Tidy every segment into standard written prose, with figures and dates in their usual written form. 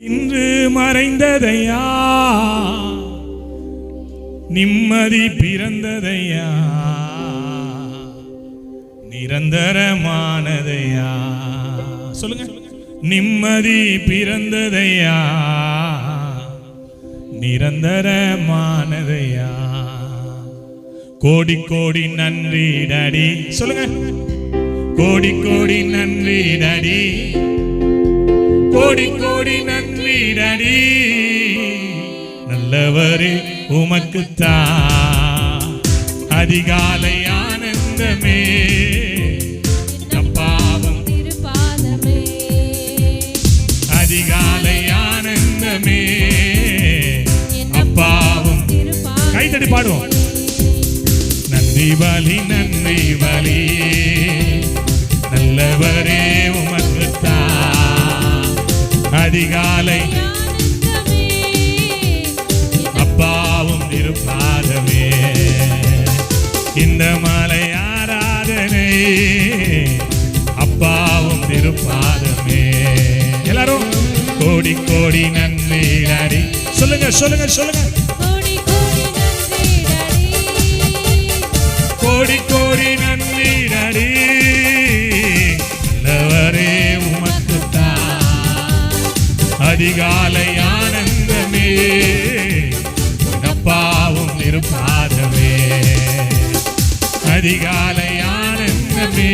இன்று மறைந்ததையா, நிம்மதி பிறந்ததையா, நிரந்தரமானதையா. சொல்லுங்க. நிம்மதி பிறந்ததையா, நிரந்தரமானதையா. கோடி கோடி நன்றி டாடி. சொல்லுங்க. கோடி கோடி நன்றி டாடி, கோடி கோடி நன்றி டாடி. நல்லவரே உமக்குத்தான் அதிகாலை ஆனந்தமே, அப்பாவும் திருப்பாதமே. அதிகாலை ஆனந்தமே, அப்பாவும் கைத்தடி பாடுவோம். நன்றி பலி நன்றி பலி, நல்லவரே உமக்குத்தான் அதிகாலை அப்பாவும் திருப்பாதமே. இந்த மலை ஆராதனை அப்பாவும் திருப்பாதமே. எல்லாரும் கோடி கோடி நன்றி டாடி. சொல்லுங்க சொல்லுங்க சொல்லுங்க. கோடி கோடி நன்றி டாடி, கோடி கோடி நன்றி டாடி. நல்லவரே உமக்குத்தான் அதிகாலை ஆனந்தமே, அப்பாவும் திருப்பாதமே. அதிகாலை ஆனந்தமே,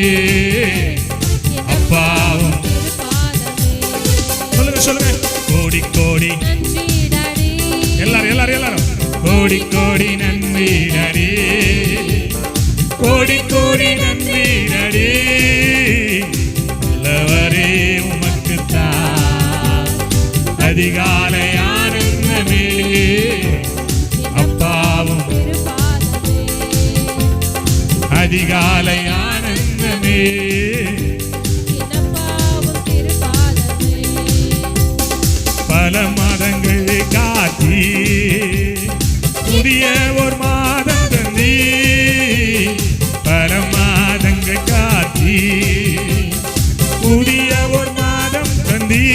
அப்பாவும் திருப்பாதமே. சொல்லுங்க சொல்லுங்க. கோடி கோடி நன்றி டாடி, எல்லாரும் எல்லாரும் எல்லாரும் கோடி கோடி நன்றி டாடி, கோடி கோடி நன்றி டாடி. நல்லவரே உமக்குத்தான் அதிகாலை ஆனந்தமே, அப்பாவும் திருப்பாதமே. அதிகாலை ஆனந்தமே. அப்பாவும் திருப்பாதமே. பல மாதங்கள் காத்தி புதிய ஒரு மாதம் தந்தி, பல மாதங்கள் காத்தி புதிய ஒரு மாதம் தந்தி.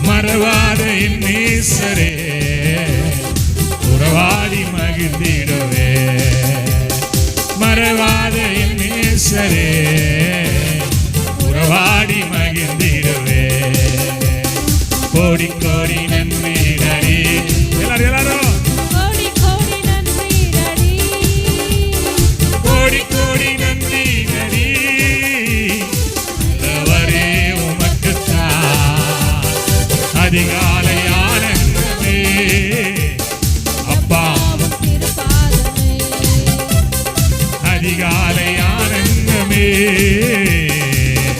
மறவாத என் நேசரே உறவாடி மகிழ்ந்திடுவே, மறவாத என் நேசரே உறவாடி மகிழ்ந்திடுவே. கோடி கோடி நன்றி டாடி. எல்லாரும் எல்லாரும் கோடி கோடி நன்றி டாடி, கோடி கோடி நன்றி டாடி. நல்லவரே உமக்குத்தான் அதிகாலை ஆனந்தமே, அப்பாவும் திருப்பாதமே. அதிகாலை ஆனந்தமே.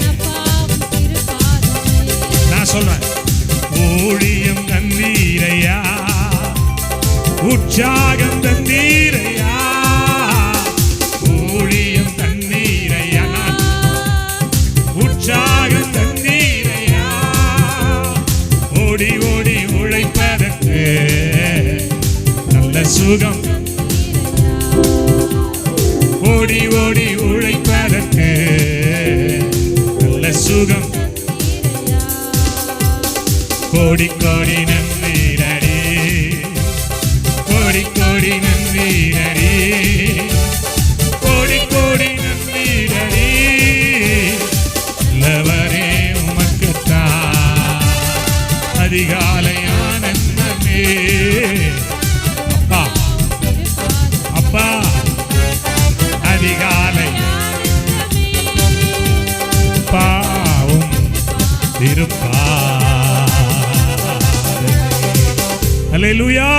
அப்பாவும் திருப்பாதமே. நான் சொல்றேன். ஊழியம் தந்தீரையா, உற்சாகம் தந்தீரையா, ஊழியம் தந்தீரையா, உற்சாகம் தந்தீரையா. ஓடி ஓடி உழைப்பதற்கு நல்ல சுகம், ஓடி ஓடி உழைப்பதற்கு நல்ல சுகம். கோடி கோடி நன்றி டாடி, கோடி கோடி நன்றி டாடி, கோடி கோடி நன்றி டாடி. நல்லவரே உமக்குத்தான் அதிகாலை ஆனந்தமே, அப்பா அப்பா அதிகாலை பாவும் திருப்பாதமே. அல்லேலூயா.